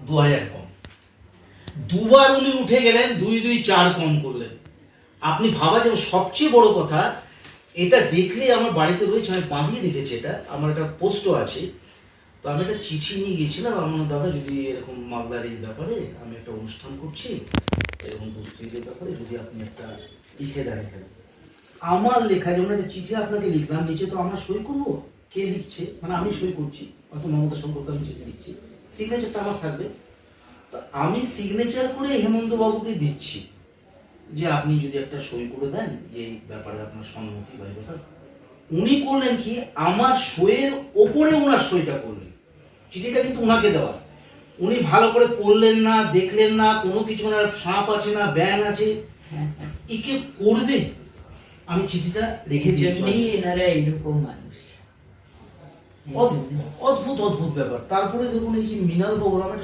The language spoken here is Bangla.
2000 কম। দুবার উনি উঠে গেলেন, 2 2 4 কম করলেন। আপনি ভাবা যে সবচেয়ে বড় কথা, এটা দেখলে আমার বাড়িতে রয়েছে, আমি বাঁধিয়ে রেখেছি, এটা আমার একটা পোস্টও আছে। তো আমি একটা চিঠি নিয়ে গেছিলাম, আমার দাদা যদি এরকম মামলার এই ব্যাপারে আমি একটা অনুষ্ঠান করছি, এরকম দুস্থদের ব্যাপারে যদি আপনি একটা লিখে দেন এখানে। আমার লেখা যেমন একটা চিঠি আপনাকে লিখলাম, নিচে তো আমার সই করবো, কে লিখছে মানে আমি সই করছি, হয়তো মমতা সম্পর্কে আমি চিঠি লিখছি, সিগনেচারটা আমার থাকবে। তো আমি সিগনেচার করে হেমন্ত বাবুকে দিচ্ছি যে আপনি যদি একটা সই করে দেন যে এই ব্যাপারে আপনার সম্মতি বা এই ব্যাপার। উনি করলেন কি, আমার সইয়ের ওপরে ওনার সইটা করলেন। চিঠিটা কিন্তু ওনাকে দেওয়া, উনি ভালো করে পড়লেন না, দেখলেন না, কোনো কিছু না, সাপ আছে না ব্যাং আছে, একে করবে। আমি চিঠিটা রেখেছি। এনারা এইরকম মানুষ, অদ্ভুত অদ্ভুত ব্যাপার। তারপরে দেখুন এই যে মৃণাল বাবুর আমার